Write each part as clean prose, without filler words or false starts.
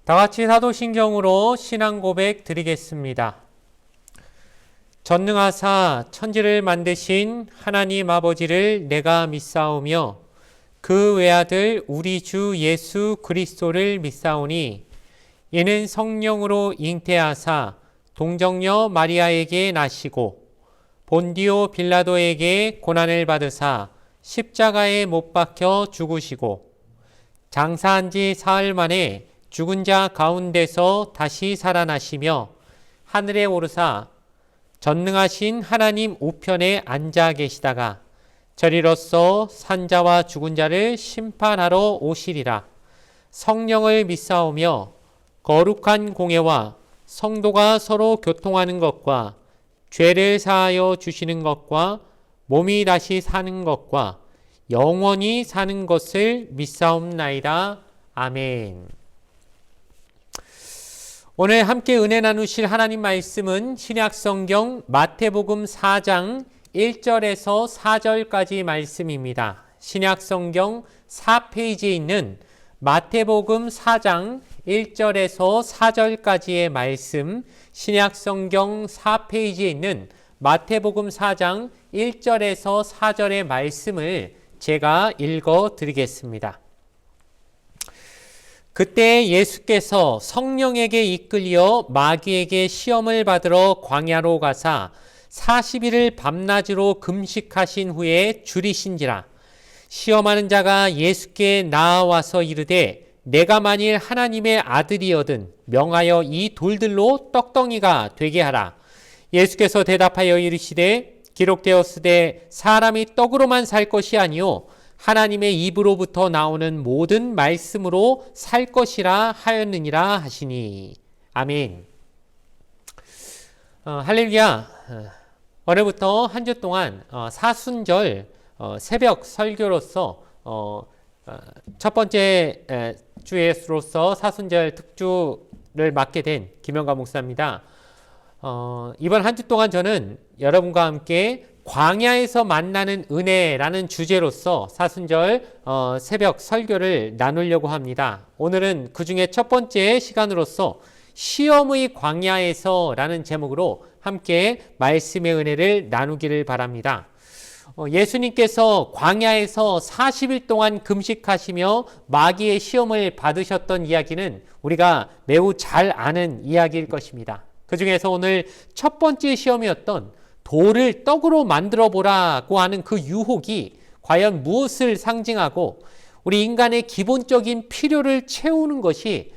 다같이 사도신경으로 신앙 고백 드리겠습니다. 전능하사 천지를 만드신 하나님 아버지를 내가 믿사오며 그 외아들 우리 주 예수 그리스도를 믿사오니 이는 성령으로 잉태하사 동정녀 마리아에게 나시고 본디오 빌라도에게 고난을 받으사 십자가에 못 박혀 죽으시고 장사한 지 사흘 만에 죽은 자 가운데서 다시 살아나시며 하늘에 오르사 전능하신 하나님 우편에 앉아 계시다가 저리로서 산자와 죽은 자를 심판하러 오시리라. 성령을 믿사오며 거룩한 공예와 성도가 서로 교통하는 것과 죄를 사하여 주시는 것과 몸이 다시 사는 것과 영원히 사는 것을 믿사옵나이다. 아멘. 오늘 함께 은혜 나누실 하나님 말씀은 신약성경 마태복음 4장 1절에서 4절까지 말씀입니다. 신약성경 4페이지에 있는 마태복음 4장 1절에서 4절까지의 말씀, 신약성경 4페이지에 있는 마태복음 4장 1절에서 4절의 말씀을 제가 읽어 드리겠습니다. 그때 예수께서 성령에게 이끌려 마귀에게 시험을 받으러 광야로 가사 40일을 밤낮으로 금식하신 후에 줄이신지라. 시험하는 자가 예수께 나아와서 이르되 내가 만일 하나님의 아들이거든 명하여 이 돌들로 떡덩이가 되게 하라. 예수께서 대답하여 이르시되 기록되었으되 사람이 떡으로만 살 것이 아니요 하나님의 입으로부터 나오는 모든 말씀으로 살 것이라 하였느니라 하시니. 아멘. 할렐루야. 오늘부터 한 주 동안 사순절 새벽 설교로서 첫 번째 주에로서 사순절 특주를 맡게 된 김영가 목사입니다. 이번 한 주 동안 저는 여러분과 함께 광야에서 만나는 은혜라는 주제로서 사순절 새벽 설교를 나누려고 합니다. 오늘은 그 중에 첫 번째 시간으로서 시험의 광야에서 라는 제목으로 함께 말씀의 은혜를 나누기를 바랍니다. 예수님께서 광야에서 40일 동안 금식하시며 마귀의 시험을 받으셨던 이야기는 우리가 매우 잘 아는 이야기일 것입니다. 그 중에서 오늘 첫 번째 시험이었던 돌을 떡으로 만들어 보라고 하는 그 유혹이 과연 무엇을 상징하고 우리 인간의 기본적인 필요를 채우는 것이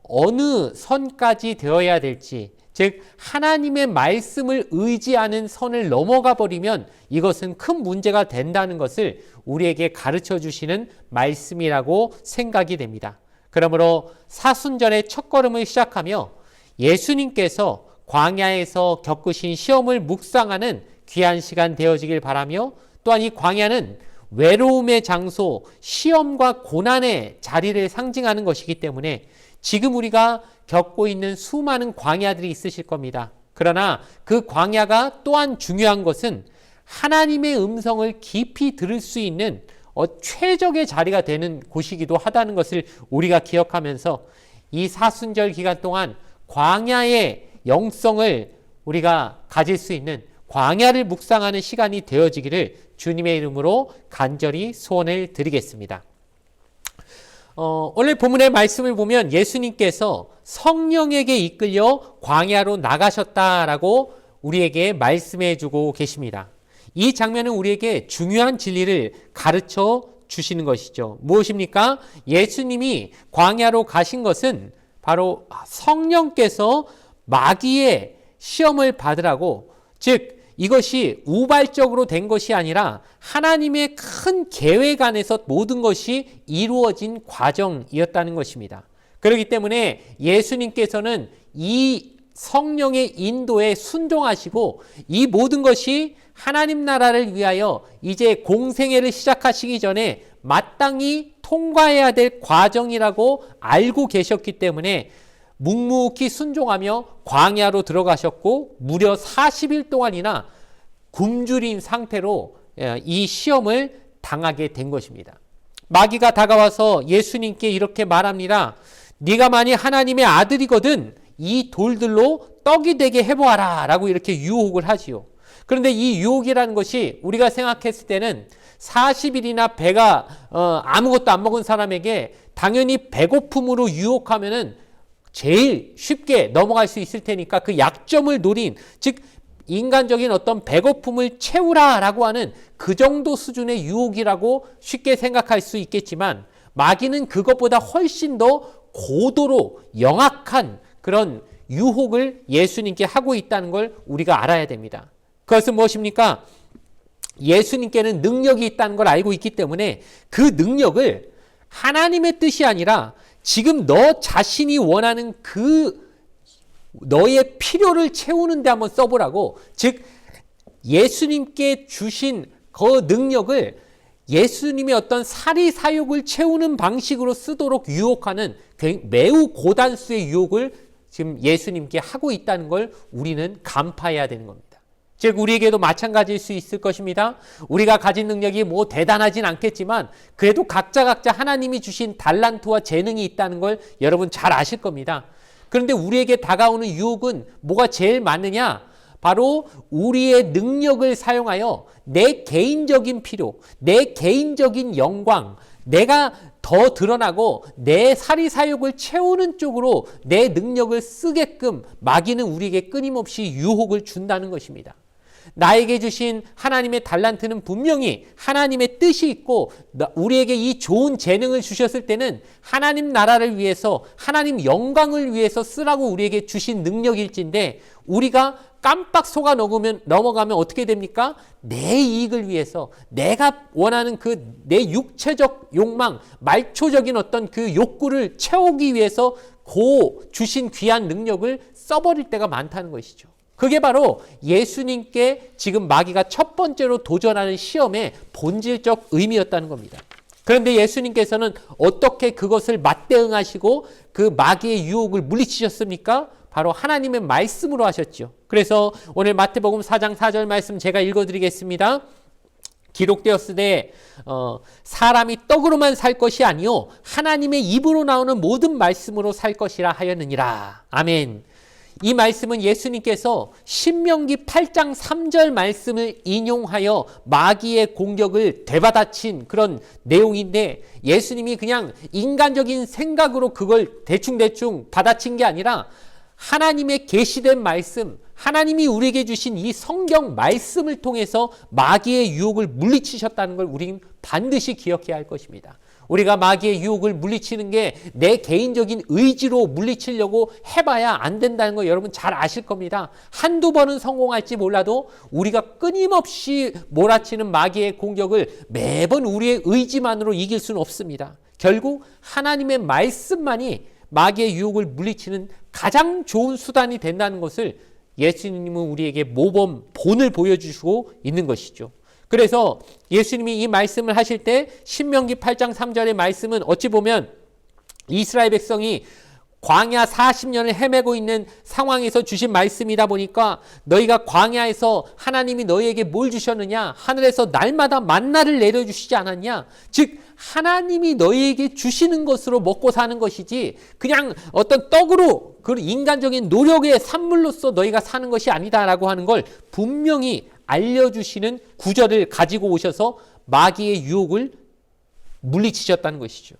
어느 선까지 되어야 될지, 즉 하나님의 말씀을 의지하는 선을 넘어가 버리면 이것은 큰 문제가 된다는 것을 우리에게 가르쳐 주시는 말씀이라고 생각이 됩니다. 그러므로 사순절의 첫걸음을 시작하며 예수님께서 광야에서 겪으신 시험을 묵상하는 귀한 시간 되어지길 바라며, 또한 이 광야는 외로움의 장소, 시험과 고난의 자리를 상징하는 것이기 때문에 지금 우리가 겪고 있는 수많은 광야들이 있으실 겁니다. 그러나 그 광야가 또한 중요한 것은 하나님의 음성을 깊이 들을 수 있는 최적의 자리가 되는 곳이기도 하다는 것을 우리가 기억하면서 이 사순절 기간 동안 광야의 영성을 우리가 가질 수 있는 광야를 묵상하는 시간이 되어지기를 주님의 이름으로 간절히 소원을 드리겠습니다. 오늘 본문의 말씀을 보면 예수님께서 성령에게 이끌려 광야로 나가셨다라고 우리에게 말씀해 주고 계십니다. 이 장면은 우리에게 중요한 진리를 가르쳐 주시는 것이죠. 무엇입니까? 예수님이 광야로 가신 것은 바로 성령께서 마귀의 시험을 받으라고, 즉 이것이 우발적으로 된 것이 아니라 하나님의 큰 계획 안에서 모든 것이 이루어진 과정이었다는 것입니다. 그렇기 때문에 예수님께서는 이 성령의 인도에 순종하시고 이 모든 것이 하나님 나라를 위하여 이제 공생애를 시작하시기 전에 마땅히 통과해야 될 과정이라고 알고 계셨기 때문에 묵묵히 순종하며 광야로 들어가셨고 무려 40일 동안이나 굶주린 상태로 이 시험을 당하게 된 것입니다. 마귀가 다가와서 예수님께 이렇게 말합니다. 네가 만일 하나님의 아들이거든 이 돌들로 떡이 되게 해보아라 라고 이렇게 유혹을 하지요. 그런데 이 유혹이라는 것이 우리가 생각했을 때는 40일이나 배가 아무것도 안 먹은 사람에게 당연히 배고픔으로 유혹하면은 제일 쉽게 넘어갈 수 있을 테니까 그 약점을 노린, 즉 인간적인 어떤 배고픔을 채우라라고 하는 그 정도 수준의 유혹이라고 쉽게 생각할 수 있겠지만, 마귀는 그것보다 훨씬 더 고도로 영악한 그런 유혹을 예수님께 하고 있다는 걸 우리가 알아야 됩니다. 그것은 무엇입니까? 예수님께는 능력이 있다는 걸 알고 있기 때문에 그 능력을 하나님의 뜻이 아니라 지금 너 자신이 원하는 그 너의 필요를 채우는 데 한번 써보라고, 즉 예수님께 주신 그 능력을 예수님의 어떤 사리사욕을 채우는 방식으로 쓰도록 유혹하는 매우 고단수의 유혹을 지금 예수님께 하고 있다는 걸 우리는 간파해야 되는 겁니다. 즉 우리에게도 마찬가지일 수 있을 것입니다. 우리가 가진 능력이 뭐 대단하진 않겠지만 그래도 각자 하나님이 주신 달란트와 재능이 있다는 걸 여러분 잘 아실 겁니다. 그런데 우리에게 다가오는 유혹은 뭐가 제일 많으냐? 바로 우리의 능력을 사용하여 내 개인적인 필요, 내 개인적인 영광, 내가 더 드러나고 내 사리사욕을 채우는 쪽으로 내 능력을 쓰게끔 마귀는 우리에게 끊임없이 유혹을 준다는 것입니다. 나에게 주신 하나님의 달란트는 분명히 하나님의 뜻이 있고 우리에게 이 좋은 재능을 주셨을 때는 하나님 나라를 위해서, 하나님 영광을 위해서 쓰라고 우리에게 주신 능력일진데, 우리가 깜빡 속아 넘어가면 어떻게 됩니까? 내 이익을 위해서, 내가 원하는 그 내 육체적 욕망, 말초적인 어떤 그 욕구를 채우기 위해서 주신 귀한 능력을 써버릴 때가 많다는 것이죠. 그게 바로 예수님께 지금 마귀가 첫 번째로 도전하는 시험의 본질적 의미였다는 겁니다. 그런데 예수님께서는 어떻게 그것을 맞대응하시고 그 마귀의 유혹을 물리치셨습니까? 바로 하나님의 말씀으로 하셨죠. 그래서 오늘 마태복음 4장 4절 말씀 제가 읽어드리겠습니다. 기록되었으되 사람이 떡으로만 살 것이 아니요 하나님의 입으로 나오는 모든 말씀으로 살 것이라 하였느니라. 아멘. 이 말씀은 예수님께서 신명기 8장 3절 말씀을 인용하여 마귀의 공격을 되받아친 그런 내용인데, 예수님이 그냥 인간적인 생각으로 그걸 대충 받아친 게 아니라 하나님의 계시된 말씀, 하나님이 우리에게 주신 이 성경 말씀을 통해서 마귀의 유혹을 물리치셨다는 걸 우리는 반드시 기억해야 할 것입니다. 우리가 마귀의 유혹을 물리치는 게 내 개인적인 의지로 물리치려고 해봐야 안 된다는 거 여러분 잘 아실 겁니다. 한두 번은 성공할지 몰라도 우리가 끊임없이 몰아치는 마귀의 공격을 매번 우리의 의지만으로 이길 수는 없습니다. 결국 하나님의 말씀만이 마귀의 유혹을 물리치는 가장 좋은 수단이 된다는 것을 예수님은 우리에게 모범 본을 보여주시고 있는 것이죠. 그래서 예수님이 이 말씀을 하실 때 신명기 8장 3절의 말씀은 어찌 보면 이스라엘 백성이 광야 40년을 헤매고 있는 상황에서 주신 말씀이다 보니까, 너희가 광야에서 하나님이 너희에게 뭘 주셨느냐? 하늘에서 날마다 만나를 내려주시지 않았냐? 즉 하나님이 너희에게 주시는 것으로 먹고 사는 것이지 그냥 어떤 떡으로 그 인간적인 노력의 산물로서 너희가 사는 것이 아니다라고 하는 걸 분명히 알려주시는 구절을 가지고 오셔서 마귀의 유혹을 물리치셨다는 것이죠.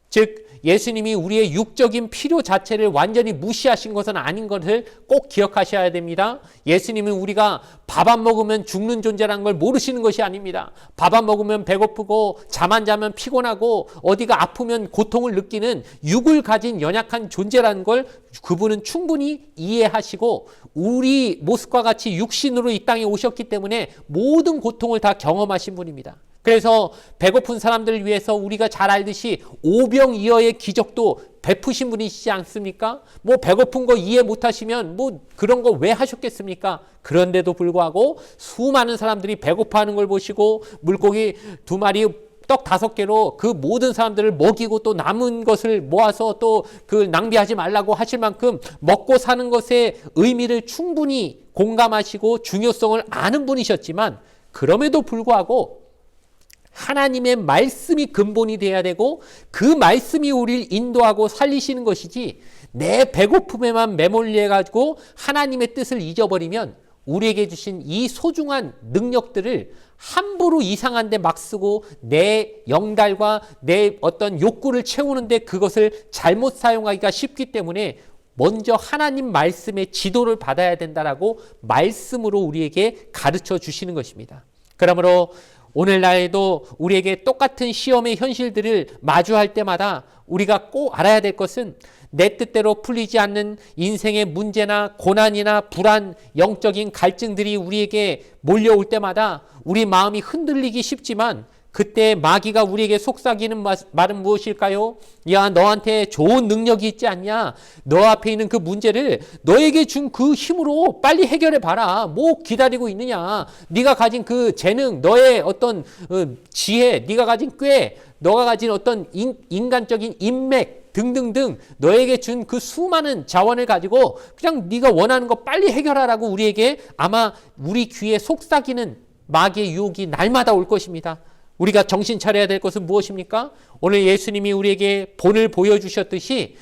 즉 예수님이 우리의 육적인 필요 자체를 완전히 무시하신 것은 아닌 것을 꼭 기억하셔야 됩니다. 예수님은 우리가 밥 안 먹으면 죽는 존재라는 걸 모르시는 것이 아닙니다. 밥 안 먹으면 배고프고 잠 안 자면 피곤하고 어디가 아프면 고통을 느끼는 육을 가진 연약한 존재라는 걸 그분은 충분히 이해하시고 우리 모습과 같이 육신으로 이 땅에 오셨기 때문에 모든 고통을 다 경험하신 분입니다. 그래서 배고픈 사람들을 위해서 우리가 잘 알듯이 오병이어의 기적도 베푸신 분이시지 않습니까? 뭐 배고픈 거 이해 못하시면 뭐 그런 거 왜 하셨겠습니까? 그런데도 불구하고 수많은 사람들이 배고파하는 걸 보시고 물고기 2마리 떡 5개로 그 모든 사람들을 먹이고 또 남은 것을 모아서 또 그 낭비하지 말라고 하실 만큼 먹고 사는 것의 의미를 충분히 공감하시고 중요성을 아는 분이셨지만, 그럼에도 불구하고 하나님의 말씀이 근본이 돼야 되고 그 말씀이 우리를 인도하고 살리시는 것이지 내 배고픔에만 매몰려 가지고 하나님의 뜻을 잊어버리면 우리에게 주신 이 소중한 능력들을 함부로 이상한 데 막 쓰고 내 영달과 내 어떤 욕구를 채우는데 그것을 잘못 사용하기가 쉽기 때문에 먼저 하나님 말씀의 지도를 받아야 된다라고 말씀으로 우리에게 가르쳐 주시는 것입니다. 그러므로 오늘날에도 우리에게 똑같은 시험의 현실들을 마주할 때마다 우리가 꼭 알아야 될 것은 내 뜻대로 풀리지 않는 인생의 문제나 고난이나 불안, 영적인 갈증들이 우리에게 몰려올 때마다 우리 마음이 흔들리기 쉽지만 그때 마귀가 우리에게 속삭이는 말은 무엇일까요? 야, 너한테 좋은 능력이 있지 않냐? 너 앞에 있는 그 문제를 너에게 준 그 힘으로 빨리 해결해 봐라. 뭐 기다리고 있느냐? 네가 가진 그 재능, 너의 어떤 지혜, 네가 가진 꾀, 너가 가진 어떤 인간적인 인맥 등등등 너에게 준 그 수많은 자원을 가지고 그냥 네가 원하는 거 빨리 해결하라고 우리에게 아마 우리 귀에 속삭이는 마귀의 유혹이 날마다 올 것입니다. 우리가 정신 차려야 될 것은 무엇입니까? 오늘 예수님이 우리에게 본을 보여주셨듯이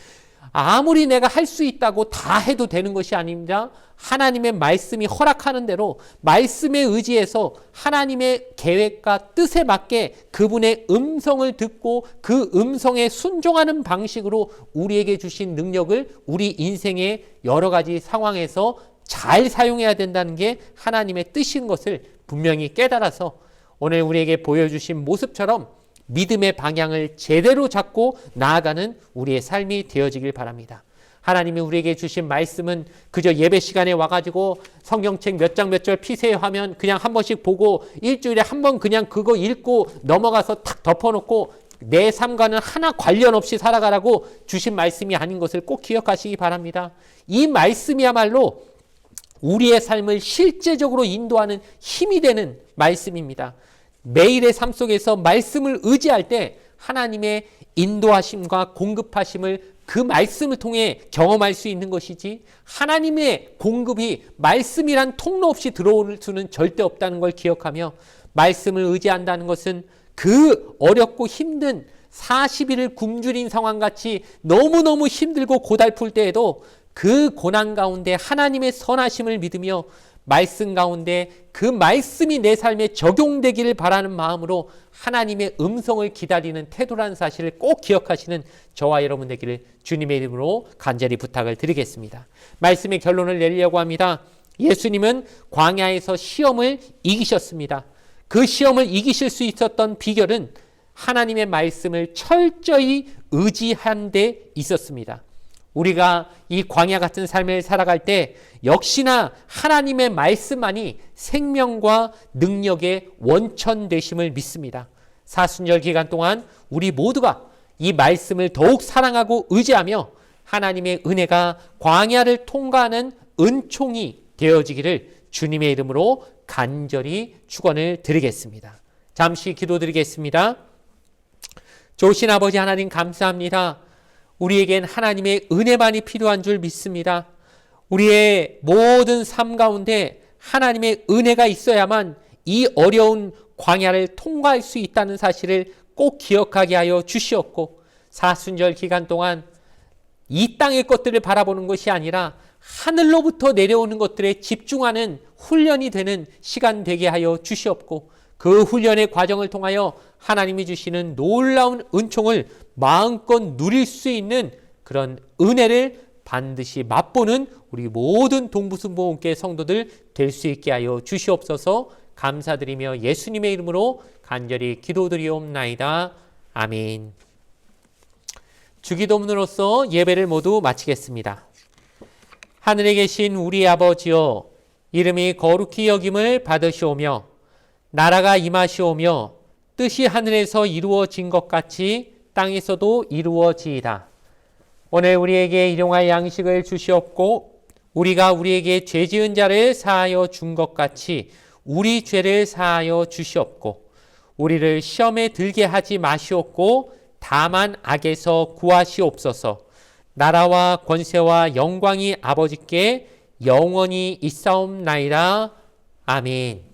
아무리 내가 할 수 있다고 다 해도 되는 것이 아닙니다. 하나님의 말씀이 허락하는 대로 말씀에 의지해서 하나님의 계획과 뜻에 맞게 그분의 음성을 듣고 그 음성에 순종하는 방식으로 우리에게 주신 능력을 우리 인생의 여러 가지 상황에서 잘 사용해야 된다는 게 하나님의 뜻인 것을 분명히 깨달아서 오늘 우리에게 보여주신 모습처럼 믿음의 방향을 제대로 잡고 나아가는 우리의 삶이 되어지길 바랍니다. 하나님이 우리에게 주신 말씀은 그저 예배 시간에 와가지고 성경책 몇 장 몇 절 피세요 하면 그냥 한 번씩 보고 일주일에 한 번 그냥 그거 읽고 넘어가서 탁 덮어놓고 내 삶과는 하나 관련 없이 살아가라고 주신 말씀이 아닌 것을 꼭 기억하시기 바랍니다. 이 말씀이야말로 우리의 삶을 실제적으로 인도하는 힘이 되는 말씀입니다. 매일의 삶 속에서 말씀을 의지할 때 하나님의 인도하심과 공급하심을 그 말씀을 통해 경험할 수 있는 것이지 하나님의 공급이 말씀이란 통로 없이 들어올 수는 절대 없다는 걸 기억하며 말씀을 의지한다는 것은 그 어렵고 힘든 40일을 굶주린 상황같이 너무너무 힘들고 고달플 때에도 그 고난 가운데 하나님의 선하심을 믿으며 말씀 가운데 그 말씀이 내 삶에 적용되기를 바라는 마음으로 하나님의 음성을 기다리는 태도라는 사실을 꼭 기억하시는 저와 여러분 되기를 주님의 이름으로 간절히 부탁을 드리겠습니다. 말씀의 결론을 내리려고 합니다. 예수님은 광야에서 시험을 이기셨습니다. 그 시험을 이기실 수 있었던 비결은 하나님의 말씀을 철저히 의지한 데 있었습니다. 우리가 이 광야 같은 삶을 살아갈 때 역시나 하나님의 말씀만이 생명과 능력의 원천 되심을 믿습니다. 사순절 기간 동안 우리 모두가 이 말씀을 더욱 사랑하고 의지하며 하나님의 은혜가 광야를 통과하는 은총이 되어지기를 주님의 이름으로 간절히 축원을 드리겠습니다. 잠시 기도드리겠습니다. 좋으신 아버지 하나님 감사합니다. 우리에겐 하나님의 은혜만이 필요한 줄 믿습니다. 우리의 모든 삶 가운데 하나님의 은혜가 있어야만 이 어려운 광야를 통과할 수 있다는 사실을 꼭 기억하게 하여 주시옵고 사순절 기간 동안 이 땅의 것들을 바라보는 것이 아니라 하늘로부터 내려오는 것들에 집중하는 훈련이 되는 시간 되게 하여 주시옵고 그 훈련의 과정을 통하여 하나님이 주시는 놀라운 은총을 마음껏 누릴 수 있는 그런 은혜를 반드시 맛보는 우리 모든 동부순복음교회 성도들 될 수 있게 하여 주시옵소서. 감사드리며 예수님의 이름으로 간절히 기도드리옵나이다. 아멘. 주기도문으로서 예배를 모두 마치겠습니다. 하늘에 계신 우리 아버지여, 이름이 거룩히 여김을 받으시오며 나라가 임하시오며 뜻이 하늘에서 이루어진 것 같이 땅에서도 이루어지이다. 오늘 우리에게 일용할 양식을 주시옵고 우리가 우리에게 죄 지은 자를 사하여 준 것 같이 우리 죄를 사하여 주시옵고 우리를 시험에 들게 하지 마시옵고 다만 악에서 구하시옵소서. 나라와 권세와 영광이 아버지께 영원히 있사옵나이다. 아멘.